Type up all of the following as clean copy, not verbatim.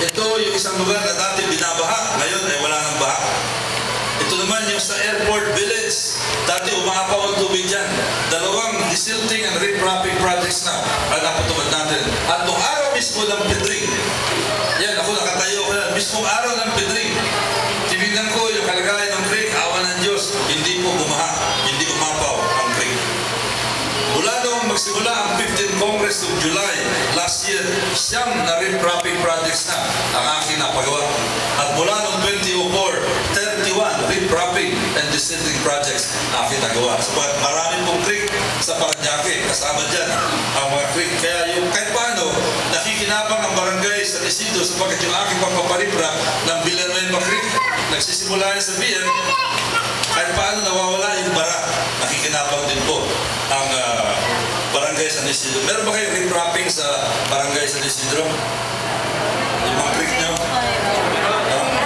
Ito yung isang lugar na dati binabaha, ngayon ay wala nang baha. Ito naman yung sa Airport Village. Dati umaapaw ang tubig dyan. Dalawang desilting and riprapping projects na ang napatupad natin. At nung araw mismo ng Pedring, yan, ako nakatayo ko yan, mismong araw ng Pedring, tinignan ko yung kalagayan ng creek, awa ng Diyos, hindi po bumaha, hindi umapaw ang creek. Mula nung magsimula ang 15th Congress of July last year, siyam na riprapping projects na ang aking napagawa. At mula nung 2004, 31 riprapping and desilting projects aking nagawa. So, marami pong creek sa Parañaque, kasama dyan ang mga creek. Kaya yung kahit paano, nakikinabang ang barangay sa Isidro sapagkat yung aking pagpaparipra ng Villanueva Creek, nagsisimula sa BM, kahit paano nawawala yung bara, nakikinabang din po ang barangay San Isidro. Meron ba kayong riprapping sa barangay San Isidro? Yung mga creek nyo?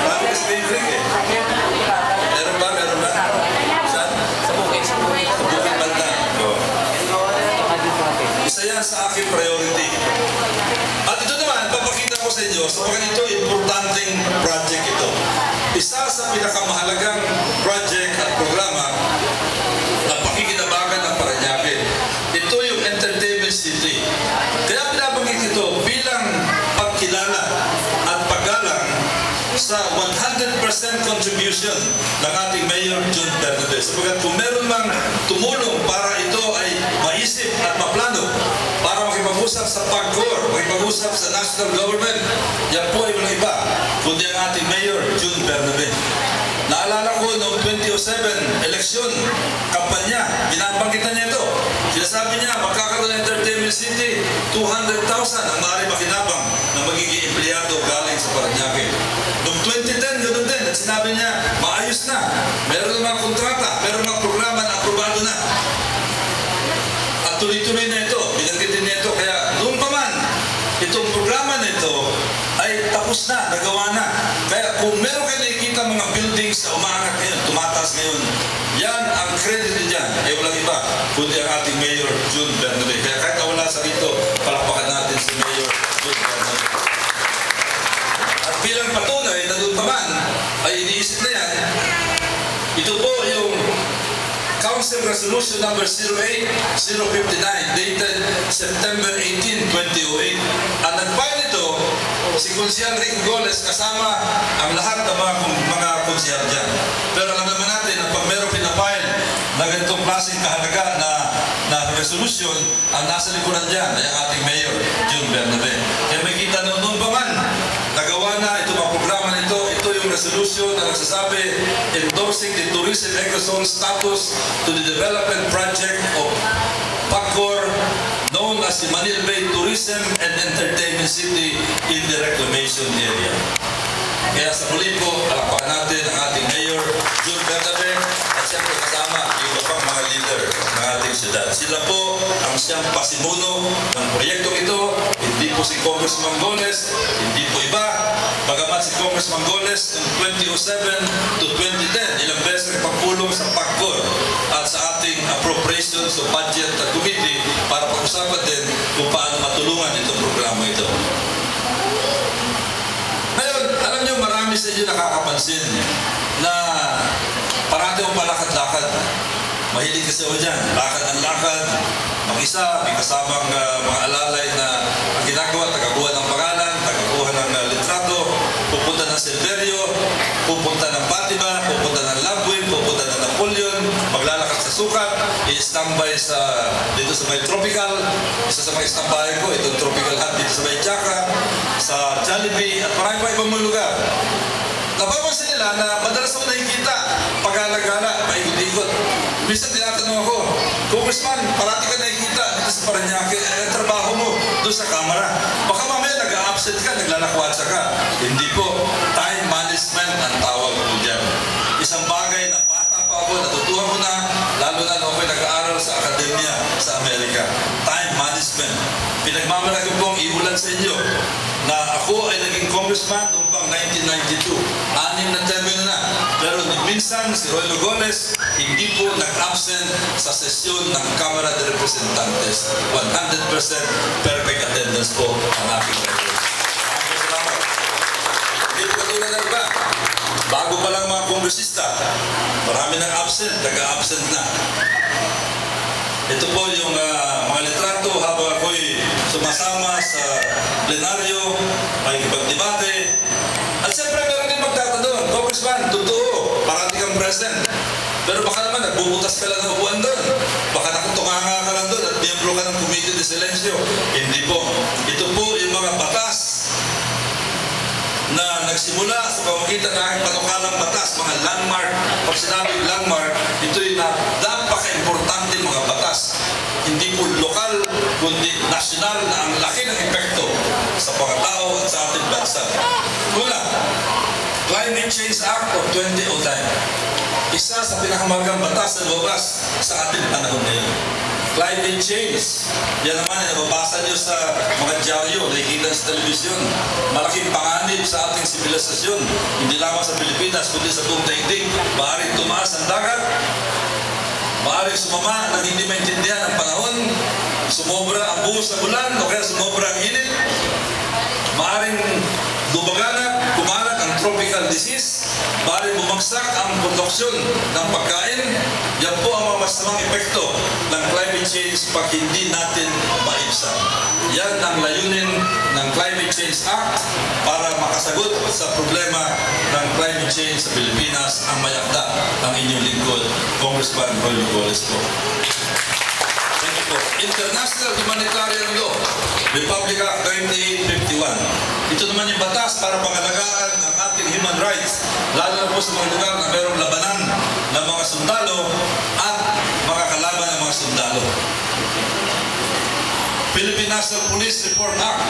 Marami kasi kayong creek eh. Meron ba? Meron ba? Saan? Sa Bukid. Sa Bukid Banda. Isa yan sa aking priority. At ito naman, papakita ko sa inyo, sapagkat ito, importanteng project ito. Isa sa pinakamahalagang project at programa na pakikinabangan ng Parañaque. Ito yung Entertainment City. Kaya pinabanggit ito bilang pagkilala at paggalang sa 100% contribution ng ating Mayor June Bernabe. Sapagkat kung meron mang tumulong para ito ay maisip at maplano, para makipag-usap sa PAGCOR, makipag-usap sa national government, yan po ay walang iba, kundi ang ating Mayor June Bernabe. Naalala ko noong 2007 eleksyon, kampanya, binabanggitan niya ito. Sinasabi niya, magkakaroon ng Entertainment City, 200,000 ang maaari makinabang na magiging empleyado galing sa Parañaque. Noong 2010, ganoon din, at sinabi niya, maayos na, meron ng mga kontrata, meron ng mga programa na aprobado na. At tuloy-tuloy na ito, binanggitin niya ito, kaya noon pa man, itong programa na ito ay tapos na, nagawa na. Kaya kung meron kayo nakikita mga buildings na umaangat ngayon, tumataas ngayon, yan ang credit niyan ay walang iba, kundi ang ating Mayor June Bernabe. Kaya kahit wala sa dito, palakpakan natin si Mayor June Bernabe. At bilang patunay na doon pa man ay iniisip na yan, ito po yung Council Resolution number 08059 dated September 18, 2008. Ang nag-file ito, si Konsyal Rick Goles kasama ang lahat ng mga konsyal dyan. Pero alam naman natin na pag meron pinafile na ganitong klaseng kahalaga na resolution, ang nasa likuran dyan ay ang ating Mayor June Bernabe. Kaya may kita noon pa man, nagawa na ito mga programa nito. Ito yung resolution na nagsasabi endorsing the tourism ecosol status to the development project of PAGCOR known as the Manil Bay Tourism and Entertainment City in the reclamation area. Kaya sa muli po, palakpakan natin ang ating Mayor June Bernabe at siyempre kasama yung ibang mga leader ng ating syudad. Sila po ang siyang pasimuno ng proyektong ito. Hindi po si Congressman Goles, hindi po iba. Bagamat si Congressman Goles noong 2007 to 2010, ilang beses nagpagpulong sa PAGCOR at sa ating appropriations o budget committee para pag-usapan din kung paano matulungan itong programa ito. Ngayon, alam niyo, marami sa inyo nakakapansin na parati mong palakad-lakad. Mahilig kasi ako dyan, lakad ang lakad, mag-isa, may kasamang mga alalay na ang ginagawa, tagakuha ng pangalan, tagakuha ng litrato, pupunta ng Silverio, pupunta ng Fatima, pupunta ng Labwin, pupunta ng Napoleon, maglalakad sa sukat, i-standby dito sa may Tropical, isa sa mga standby ko, itong Tropical Hut dito sa may Chaka, sa Jollibee, at marami pa ibang mga lugar. Napapansin nila na madalas ako nakikita pag-alagala, paikot-ikot. Minsan tinatanong ako, Congressman, parati ka nakikita dito sa Parañaque, trabaho mo doon sa kamera. Baka mamaya nag-a-absent ka, naglalakwatsa ka. Hindi po, time management ang tawag po dyan. Isang bagay na bata pa ako, natutuhan ko na, lalo na nung ako'y nag-aaral sa akademya sa Amerika. Time management. Pinagmamalaki pong iulan sa inyo na ako ay naging congressman noong pang 1992. 6 na termino na. Pero minsan si Roy Lugones hindi po nag-absent sa sesyon ng Kamara de Representantes. 100% perfect attendance po ang aking record. Salamat. kongresista. Marami ng absent, taga-absent na. Ito po yung mga litrato habang ako'y sumasama sa plenaryo, may ipagdebate. At siyempre meron din magtatanong, Congressman, totoo, parati kang present. Pero baka naman nagbubutas ka lang ng upuan doon. Baka nakatunganga ka lang doon at miyembro ka ng Committee de Silencio. Hindi po. Ito po yung mga batas na nagsimula sa pamagitan ng aking panukalang batas, mga landmark. Pag sinabing landmark, ito'y napaka-importante mga batas. Hindi po lokal, kundi nasyonal na ang laki ng epekto sa mga tao at sa ating bansa. Una, Climate Change Act of 2009. Isa sa pinakamahalagang batas na lumabas sa ating panahon ngayon. Climate change. Yan naman ay nababasa nyo sa mga dyaryo, nakikita sa telebisyon. Malaking panganib sa ating sibilisasyon. Hindi lamang sa Pilipinas, kundi sa buong daigdig. Maaaring tumaas ang dagat. Maaaring sumama nang hindi maintindihan ang panahon. Sumobra ang buhos ng ulan o kaya sumobra ang init. Maaaring dumaganap, kumalat ang tropical disease. Maaaring bumagsak ang produksyon ng pagkain. Yan po ang mga masamang epekto ng climate change pag hindi natin maibsan. Yan ang layunin ng Climate Change Act para makasagot sa problema ng climate change sa Pilipinas. Ang mayakda ng inyong lingkod, Congressman Roy Lugoles po. Thank you po. International Humanitarian Law, Republic Act 9851. Ito naman yung batas para pangalagaan ang ating human rights, lalo na po sa mga lugar na mayroong labanan ng mga sundalo at mga kalaban ng mga sundalo. Philippine National Police Reform Act,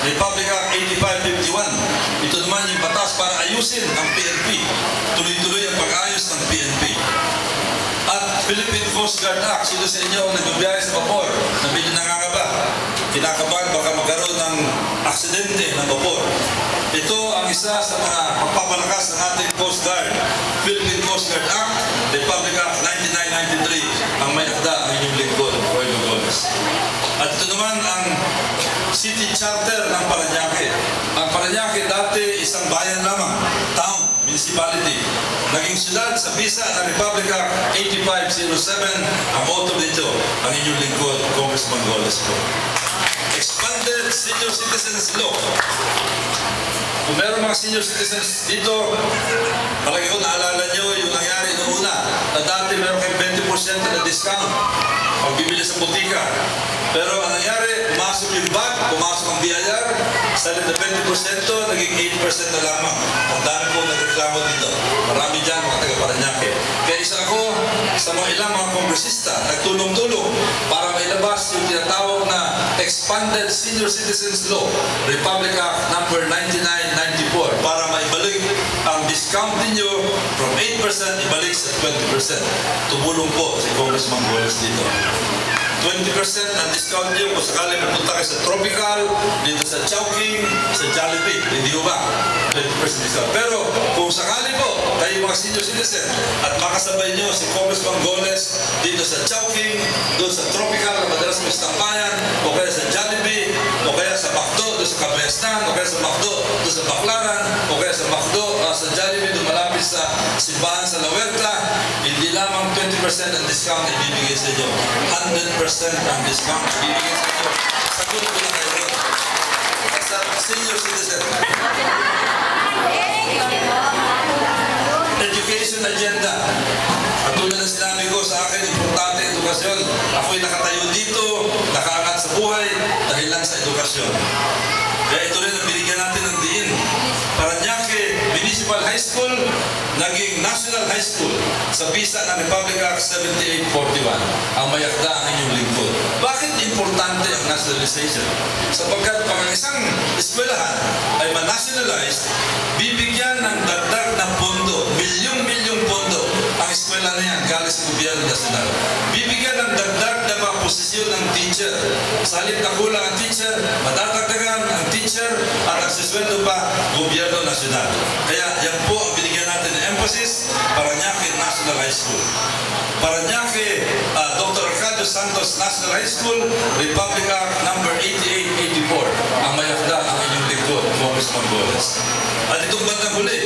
Republic Act 8551. Ito naman yung batas para ayusin ang PNP. Tuloy-tuloy ang pag-ayos ng PNP. At Philippine Coast Guard Act, sino sa inyo ang nagbibiyahe sa vapor na medyo nangangaba? Kinakabahan baka magkaroon ng aksidente ng vapor. Ito ang isa sa mga magpapalakas ng ating Coast Guard. Philippine Coast Guard Act, Republic Act 9993, ang may akda ang inyong lingkod, Roy Lugoles. At ito naman ang City Charter ng Parañaque. Ang Parañaque dati isang bayan lamang, town, municipality. Naging siyudad sa bisa ng Republic Act 8507. Ang author dito, ang inyong lingkod, Congressman Goles po. Expanded Senior Citizens Law. Kung meron mga senior citizens dito, palagi ko naalala nyo yung nangyari noong una na dati meron kayong 20% na discount pag bibili sa butika. Pero ang nangyari, pumasok yung bag, pumasok ang BIR, sa 20% naging 8% na lamang. Ang dami po nagreklamo dito. Marami dyan mga taga-Parañaque. Kaya isa ako sa mga ilang mga kongresista nagtulong-tulong para mailabas yung tinatawag na Expanded Senior Citizens Law, Republic Act number 9994, para maibalik ang discount ninyo from 8% ibalik sa 20%. Tumulong po si Congressman Goles dito. 20% ang discount niyo kung sakali pupunta kayo sa Tropical, dito sa Chowking, sa Jollibee. Hindi ba? 20% discount. Pero kung sakali po kayo mga senior citizen at makasabay niyo si Congressman Goles dito sa Chowking, doon sa Tropical na madalas may stambayan, o kaya sa Jollibee, o kaya sa McDo, doon sa Cabestan, o kaya sa McDo, doon sa Baclaran, o kaya sa McDo, sa Jollibee, doon malapit sa simbahan sa La Huerta, hindi lamang 20% ang discount na ibibigay sa inyo. 100% ang discount na ibibigay sa inyo. Sagot ko na kayo. Sa senior citizen. Education agenda. At tulad na sinabi ko sa akin, importante edukasyon. Ako'y nakatayo dito, nakaangat sa buhay dahil lang sa edukasyon. Kaya ito rin ang binigyan natin ng diin. Parañaque Municipal High School naging National High School sa bisa ng Republic Act 7841. Ang mayakda ang inyong lingkod. Bakit importante ang nationalization? Sapagkat pag ang isang eskwelahan ay ma-nationalized, bibigyan ng dagdag na pondo, milyong-milyong pondo ang eskwela na yan galing sa gobyerno nasyonal. Bibigyan ng dagdag na mga posisyon ng teacher. Sa halip na kulang ang teacher, madadagdagan ang teacher at ang sisweldo pa gobyerno nasyonal. Kaya yan po ang binigyan natin ng emphasis, Parañaque National High School. Parañaque Dr. Arcadio Santos National High School, Republic Act number 8884. Ang mayakda ang inyong lingkod, Congressman Goles. At itong bandang huli,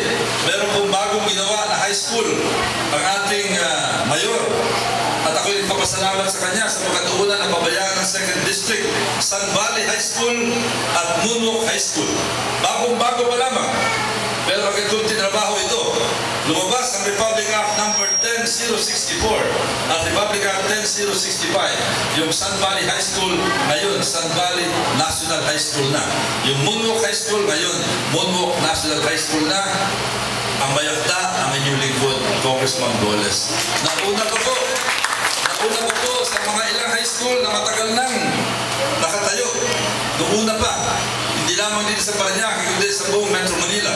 meron pong bagong ginawa na high school sa pagkatuunan ng pabayaan ng 2nd District, Sun Valley High School at Moonwalk High School. Bagong-bago pa lamang. Pero agad kong tinrabaho ito. Lumabas ang Republic Act No. 10064 at Republic Act 10065. Yung Sun Valley High School, ngayon Sun Valley National High School na. Yung Moonwalk High School, ngayon Moonwalk National High School na. Ang bayakda, ang inyong lingkod, Congressman Goles. Nauna ko po sa mga ilang high school na matagal nang nakatayo. Noong una pa, hindi lamang dito sa Parañaque, kundi sa buong Metro Manila.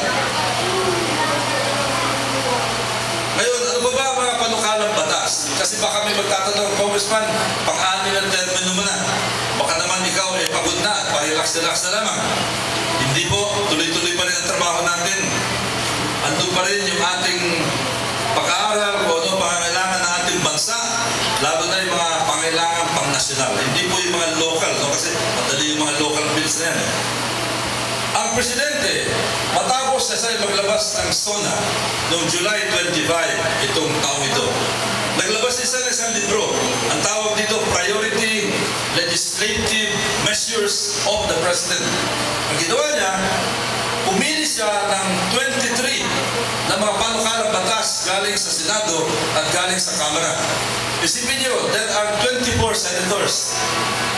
Ngayon, ano ba ang mga panukalang batas? Kasi baka may magtatanong, Congressman, pang-anim ng termino mo na. Baka naman ikaw pagod na at parelax-relax na lamang. Hindi po, tuloy-tuloy pa rin ang trabaho natin. Andun pa rin yung ating pag-aaral kung ano pangangailangan ng ating bansa, lalo na yung mga pangangailangan pang-nasyonal. Hindi po yung mga local, no? Kasi madali yung mga local bills na yan. Ang Presidente, matapos na siya maglabas ng SONA noong July 25, itong taong ito, naglabas siya ng isang libro. Ang tawag dito, Priority Legislative Measures of the President. Ang ginawa niya, pumili siya ng 23 na mga panukalang batas galing sa Senado at galing sa Kamara. Isipin niyo, there are 24 senators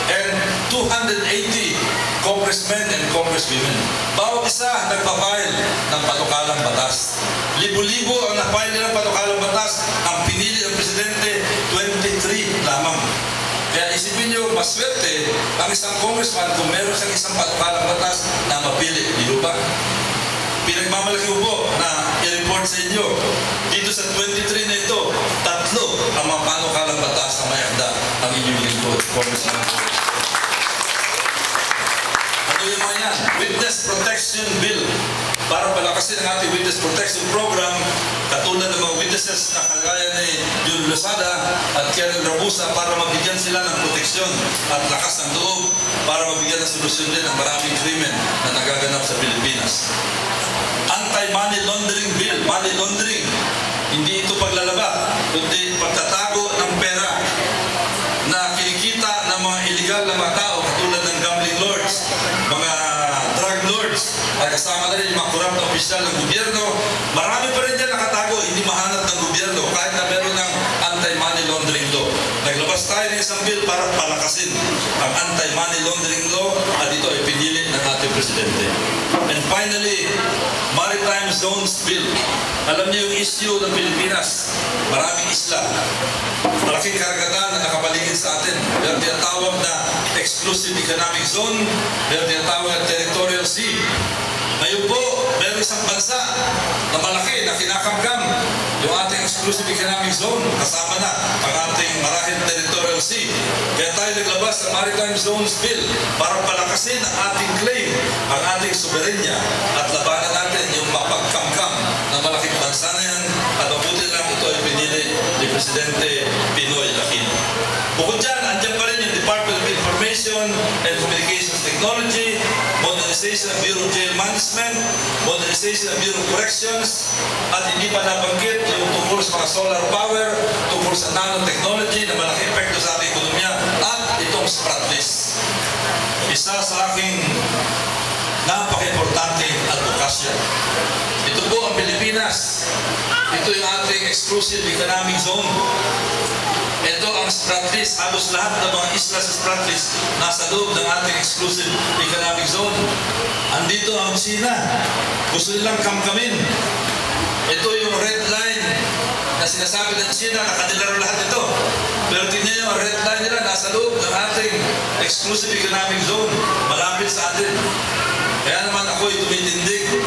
and 280 congressmen and congresswomen. Bawat isa nagpa-file ng panukalang batas. Libo-libo ang na-file ng panukalang batas. Ang pinili ng Presidente, 23 lamang. Kaya isipin nyo, maswerte ang isang congressman kung meron siyang isang panukalang batas na mapili. Di ba? Pinagmamalaki ko po na i-report sa inyo, dito sa 23 na ito, 3 ang mga panukalang batas na mayakda ang inyong lingkod, Congressman. Ano yung mga yan? Witness Protection Bill. Para palakasin ang ating Witness Protection Program, katulad ng mga witnesses na kagaya ni Jun Lozada at Karen Rabusa para mabigyan sila ng proteksyon at lakas ng loob para mabigyan ng solusyon din ang maraming krimen na nagaganap sa Pilipinas. Anti-money laundering bill, money laundering, hindi ito paglalaba, kundi pagtatago ng pera na kinikita ng mga illegal na mga tao katulad ng gambling lords, mga drug lords, ay kasama na rin yung mga korap na opisyal ng gobyerno. Marami pa rin dyan nakatago, hindi mahanap ng gobyerno kahit na meron ng anti-money laundering law. Naglabas tayo ng isang bill para palakasin ang anti-money laundering law at ito ay pinili ng ating Presidente. And finally, Maritime Zones Bill. Alam niyo yung issue ng Pilipinas, maraming isla, malaking karagatan na nakapaligid sa atin. Meron tinatawag na Exclusive Economic Zone, meron tinatawag na Territorial Sea. Ngayon po, meron isang bansa na malaki na kinakamgam yung ating Exclusive Economic Zone. Kasama na ang ating marahil Territorial Sea. Kaya tayo naglabas ng Maritime Zones Bill para palakasin ang ating claim, ang ating soberenya at labanan natin yung mapagkamkam ng malaking bansa na yan at mabuti lang ito ay pinili ni Presidente Pinoy Aquino. Bukod dyan, andyan pa rin yung Department of Information and Communications Technology, modernization ng Bureau of Jail Management, modernization ng Bureau of Corrections, at hindi pa nabanggit yung tungkol sa mga solar power, tungkol sa nanotechnology na malaki epekto sa ating ekonomiya, at itong Spratlys. Isa sa aking napaka-importanteng advokasya. Ito po ang Pilipinas. Ito yung ating Exclusive Economic Zone. Ito ang Spratlys. Halos lahat ng mga isla sa Spratlys nasa loob ng ating Exclusive Economic Zone. Andito ang China. Gusto nilang kamkamin. Ito yung red line na sinasabi ng China na kanila lahat ito. Pero tingnan nyo, ang red line nila nasa loob ng ating Exclusive Economic Zone. Malapit sa atin. Kaya naman ako'y tumitindig.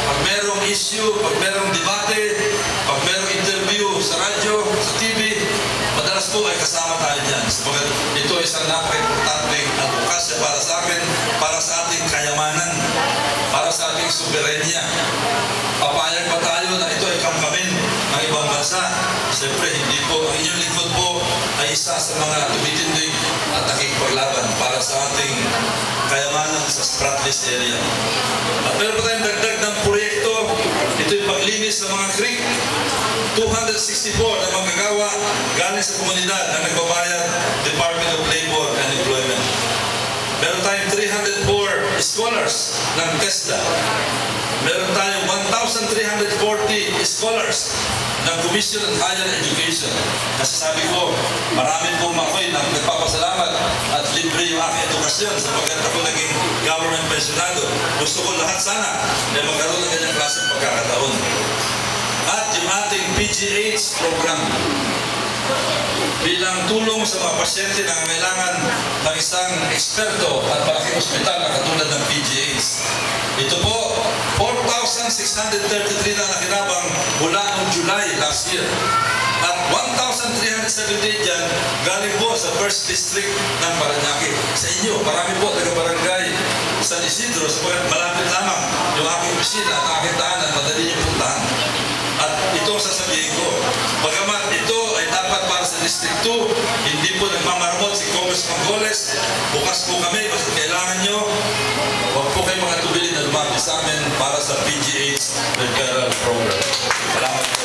Pag merong issue, pag merong debate, pag merong interview sa radyo, sa TV, madalas po ay kasama tayo dyan. Sabagat ito ay isang napaka-importanteng advokasya para sa akin, para sa ating kayamanan, para sa ating soberenya. Papayag pa tayo na ito ay kamkamin ng ibang bansa. Siyempre, hindi po, ang inyong lingkod po ay isa sa mga tumitindig at nakikipaglaban para sa ating kayamanan sa Spratlys area. At meron pa tayong dagdag ng proyekto. Ito yung paglinis ng mga creek. 264 na manggagawa galing sa komunidad na nagbabayad Department of Labor and Employment. Meron tayong 304 scholars ng TESDA. Meron tayong 1,340 scholars ng Commission on Higher Education. Kasi sabi ko, marami po ako'y nagpapasalamat at libre yung aking edukasyon sapagkat ako naging government pensionado. Gusto ko lahat sana na magkaroon ng ganyang klaseng pagkakataon. At yung ating PGH program bilang tulong sa mga pasyente na kailangan ng isang eksperto at malaking ospital na katulad ng PGH. Ito po, 4,633 na nakinabang mula noong July last year. At 1,378 dyan galing po sa First District ng Parañaque. Sa inyo, marami po taga-barangay San Isidro, sapagkat malapit lamang yung aking opisina at aking tahanan, madali niyong puntahan. At ito sasabihin ko, bagamat ito ay dapat para sa District 2, hindi po nagmamarmot si Congressman Goles. Bukas po kami, basta kailangan nyo, huwag po kayo mga tubilin na lumapit sa amin para sa PGH Referral Program. Salamat po.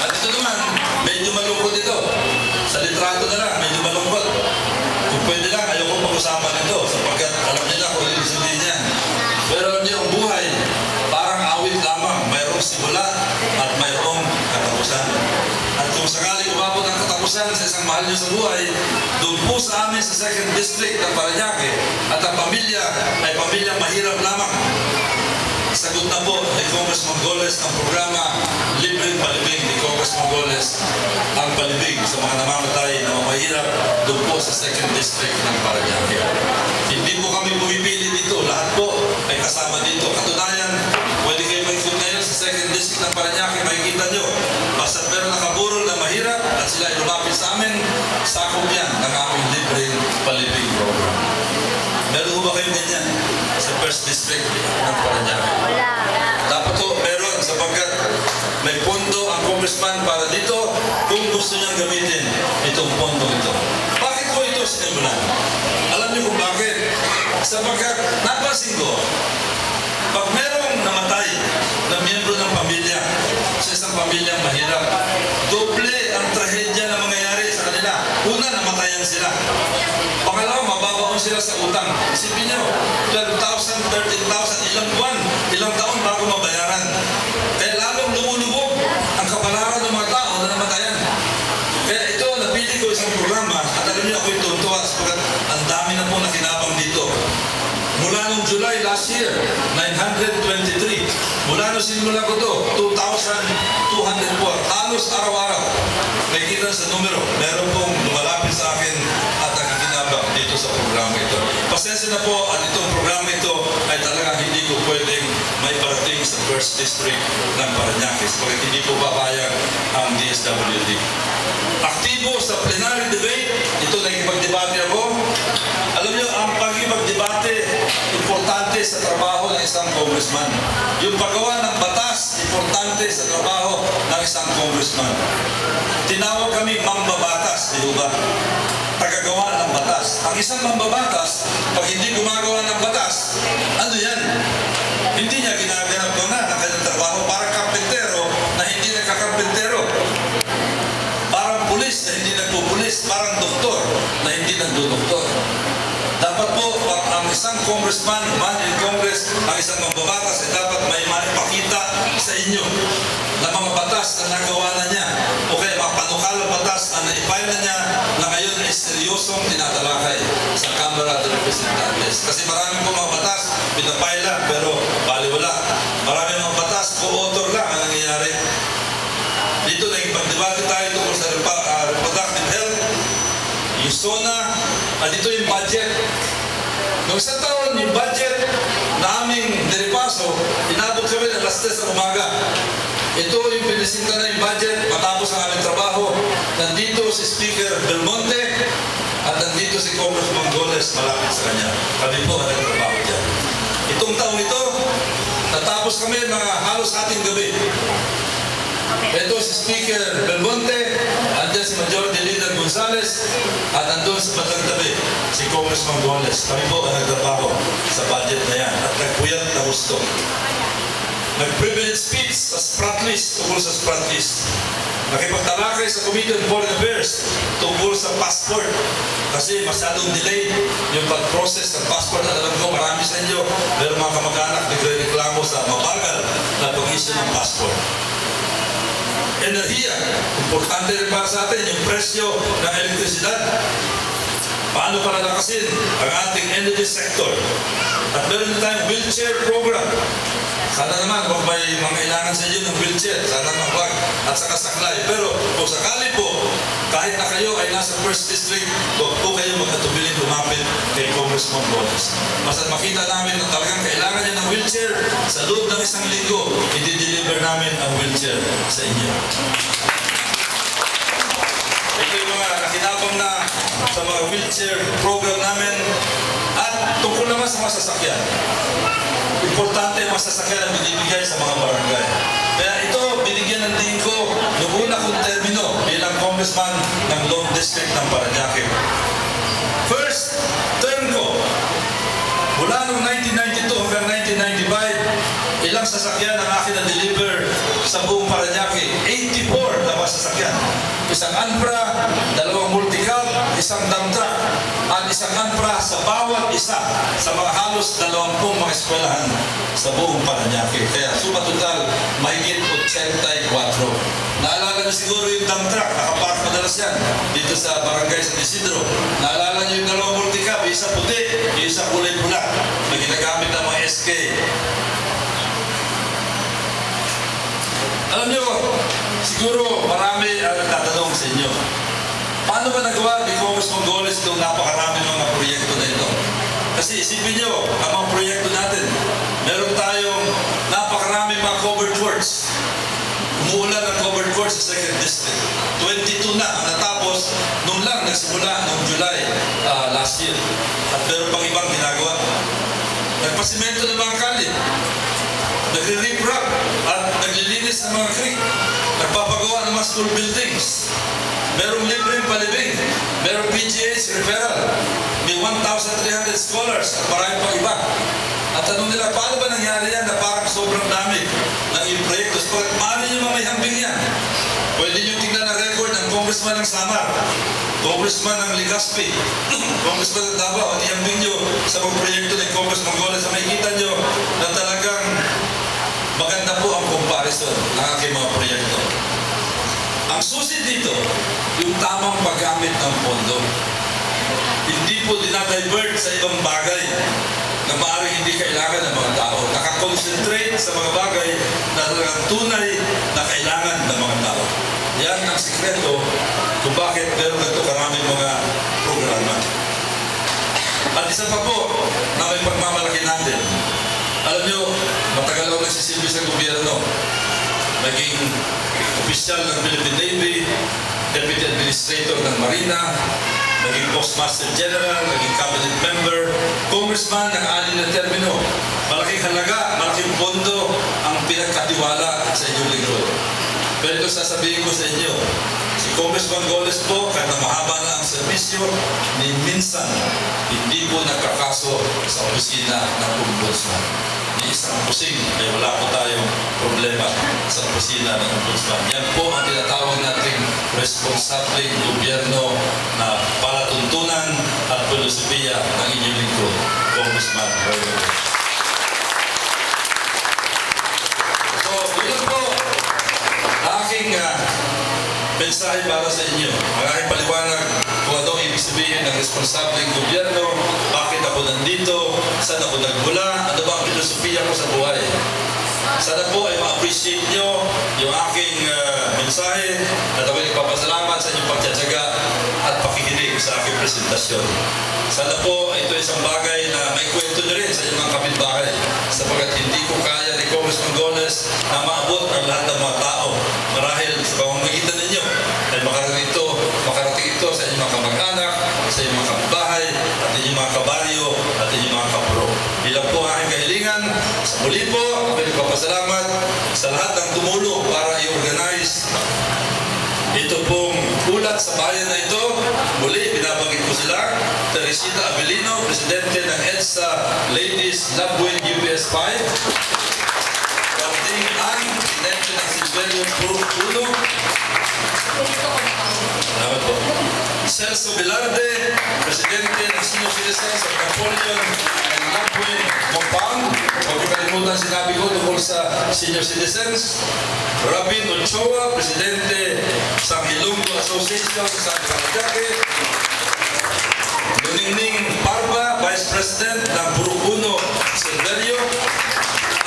At ito naman, medyo malungkot ito. Sa litrato na lang, medyo malungkot. Kung pwede lang, ayoko pag-usapan ito sapagkat alam nila kung hindi sabihin niya. Pero alam niyo, ang buhay, parang awit lamang. Mayroong simula at mayroong katapusan. At kung sakaling umabot ang katapusan sa isang mahal niyo sa buhay, doon po sa amin sa 2nd District ng Parañaque at ang pamilya ay pamilyang mahirap lamang. Sagot na po ni Congressman Goles ang programa Libreng Palibing ni Congressman Goles ang palibing sa mga namamatay na mahirap doon po sa 2nd District ng Parañaque. Hindi po kami pumipili dito. Lahat po ay kasama dito. Katunayan, pwede kayo mag-ikot ngayon sa 2nd District ng Parañaque. Makikita nyo, basta pero nakaburol na mahirap at sila ay lumapit sa amin, sakop yan ng aming Libreng Palibing program. Meron ba kayong ganyan sa 1st District ng Parañaque? Dapat po meron sapagkat may pondo ang congressman para dito kung gusto niyang gamitin itong pondo ito. Bakit po ito sinimulan? Alam niyo kung bakit? Sapagkat napansin ko, pag merong namatay na miyembro ng pamilya sa isang pamilyang mahirap, doble ang trahedya na mangyayari sa kanila. Una, namatayan sila. Pangalawa, mababaon sila sa utang. Isipin nyo, 12,000, 13,000, ilang buwan, ilang taon bago mabayaran. Kaya lalong lumulubog ang kapalaran ng mga tao na namatayan. Kaya ito, napili ko isang programa at alam niyo ako'y tuntua sapagkat ang dami na po nakinabang dito. Mula noong July last year, 923. Mula noong sinimula ko to, 2,204. Halos araw-araw. May kita sa numero. Meron pong lumalapit sa akin at nakikinabang dito sa programa ito. Pasensya na po at itong programa ito ay talagang hindi ko pwedeng may parating sa 1st District ng Parañaque sapagkat hindi po papayag ang DSWD. Aktibo sa plenary debate, ito nakikipagdebate ako. Alam niyo, ang pagkipagdebate, importante sa trabaho ng isang congressman. Yung paggawa ng batas, importante sa trabaho ng isang congressman. Tinawag kami mambabatas, di ba? Tagagawa ng batas. Ang isang mambabatas, pag hindi gumagawa ng batas, ano yan? Hindi niya ginaganap ko na ang kanyang trabaho. Parang karpentero na hindi nagkakarpentero. Parang pulis na hindi nagpupulis. Parang doktor na hindi nagdodoktor. Dapat po, ang isang congressman, man in Congress, ang isang mambabatas, ay dapat may maipakita sa inyo na mga batas na nagawa na niya o kaya mga panukalang batas na naipile na niya na ngayon ay seryosong tinatalakay sa Kamara de Representantes. Kasi marami po mga batas, pinapile lang, pero baliwala. Marami mga batas, co-author lang ang nangyayari. Dito nagpagdebate tayo tungkol sa reproductive health, yung SONA, at ito yung budget. Noong isang taon, yung budget na aming dinipaso, inabot kami ng alas 3 ng umaga. Ito yung pinisinta na yung budget, matapos ang aming trabaho. Nandito si Speaker Belmonte at nandito si Congressman Goles malapit sa kanya. Kami po ang nagtrabaho dyan. Itong taong ito, natapos kami mga halos ating gabi. Ito si Speaker Belmonte, andyan si Majority Leader Gonzales, at andun sa bandang tabi, si Congressman Goles. Kami po ang nagtrabaho sa budget na yan at nagpuyat na gusto. Nag-privilege speech sa sprat list, tungkol sa sprat list. Nakipagtalakay sa Committee on Foreign Affairs tungkol sa passport. Kasi masyadong delayed yung pag-process ng passport. Alam ko, marami sa inyo, pero mga kamag-anak nagre-reklamo sa mabagal na pag-issue ng passport. Enerhiya, importante rin para sa atin yung presyo ng elektrisidad. Paano palalakasin ang ating energy sector? At meron din tayong wheelchair program. Sana naman, kung may mga kailangan sa inyo ng wheelchair, sana mabag at saka saklay. Pero kung sakali po, kahit na kayo ay nasa First District, huwag po kayo magkatubiling lumapit kay Congressman Bones. Basta makita namin na talagang kailangan niya ng wheelchair, sa loob ng isang linggo, i-deliver namin ang wheelchair sa inyo. Ito yung mga nakinabang na sa mga wheelchair program namin at tungkol naman sa masasakyan. Importante ang masasakyan na binibigay sa mga barangay. Kaya ito, binigyan ng tingin ko noong una kong termino bilang congressman ng Long District ng Parañaque. First term ko, mula noong 1992 hanggang 1995, ilang sasakyan ang akin na-deliver sa buong Parañaque? 84 na masasakyan. Isang Anpra, 2 multicab, isang dump truck, at isang Anpra sa bawat isa sa mga halos 20 mga eskwelahan sa buong Parañaque. Kaya suma total, mahigit 84. Naalala niyo siguro yung dump truck, nakapark madalas yan dito sa barangay San Isidro. Naalala niyo yung 2 multicab, isa puti, isa kulay pula, na ginagamit ng mga SK. Alam niyo, siguro marami ang nagtatanong sa inyo. Paano ba nagawa ni Congressman Goles itong napakarami ng mga proyekto na ito? Kasi isipin niyo, ang mga proyekto natin, meron tayong napakarami mga covered works. Umuulan ang covered works sa 2nd District. 22 na ang natapos nung lang nagsimula noong July last year. At meron pang ibang ginagawa. Nagpasimento ng mga kalye. Nagre-rip-rap at naglilinis ng mga creek. Nagpapagawa ng mga school buildings. Merong libreng palibing. Merong PGH referral. May 1,300 scholars at marami pang iba. At tanong nila, paano ba nangyari yan na parang sobrang dami ng proyektos? Paano nyo may hambing yan? Pwede nyo tingnan ang record ng Congressman ng Samar, Congressman ng Legazpi, Congressman ng Davao, at ihambing nyo sa mga proyekto ng Congressman Goles. Makikita nyo na talagang maganda po ang comparison ng aking mga proyekto. Ang susi dito, yung tamang paggamit ng pondo. Hindi po dinadivert sa ibang bagay na maaaring hindi kailangan ng mga tao. Nakakonsentrate sa mga bagay na talagang tunay na kailangan ng mga tao. Yan ang sikreto kung bakit meron ganito karaming mga programa. At isa pa po na may pagmamalaki natin. Alam nyo, matagal ako nagsisilbi sa gobyerno. Naging opisyal ng Philippine Navy, Deputy Administrator ng Marina, naging Postmaster General, naging Cabinet Member, Congressman ng 6 na termino. Malaking halaga, malaking pondo ang pinagkatiwala sa inyong lingkod. Pero ito sasabihin ko sa inyo, si Congressman Goles po, kahit na mahaba na ang serbisyo, ni minsan hindi po nagkakaso sa opisina ng Ombudsman. Ni isang pusing ay wala po tayong problema sa opisina ng Ombudsman. Yan po ang tinatawag nating responsabling gobyerno na palatuntunan at filosofiya ng inyong lingkod, Congressman Goles. So, yun po aking mensahe para sa inyo. Ang aking paliwanag kung ano ibig sabihin ng responsableng gobyerno, bakit ako nandito, saan ako nagmula, ano ba ang filosofiya ko sa buhay. Sana po ay ma-appreciate nyo yung aking mensahe at ako'y nagpapasalamat sa inyong pagtsatsaga at pakikinig sa aking presentasyon. Sana po ito isang bagay na may kwento nyo rin sa inyong mga kapitbahay sapagkat hindi ko kaya ni Congressman Goles na maabot ang lahat ng mga tao. Marahil sa pamamagitan ninyo ay makarating ito sa inyong mga kamag-anak, sa inyong mga kapitbahay, at inyong mga kabaryo, at inyong mga kapro. Bilang po aking kahilingan, sa muli po, ako'y nagpapasalamat sa lahat ng tumulong para i-organize ito pong ulat sa bayan na ito. Muli, binabanggit ko sila. Teresita Avelino, Presidente ng EDSA Ladies Labwin UPS 5. Warding Ann, Presidente ng Silverio Pulo. Sobelarde, Presidente ng Senior Citizens of Napoleon and Labuin Compound. Huwag ko kalimutan sinabi ko tungkol sa Senior Citizens. Robin Ochoa, Presidente sa Ilonggo Association sa Carajaque. Luningning Parba, Vice President ng Purukuno Silverio.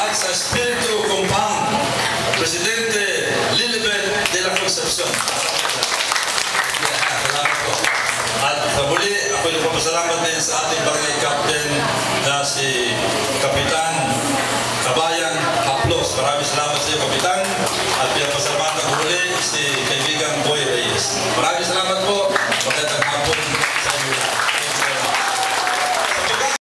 At sa Espiritu Compound, Presidente Lilibet de la Concepcion. Salamat po. At muli, ako nagpapasalamat din sa ating barangay captain na si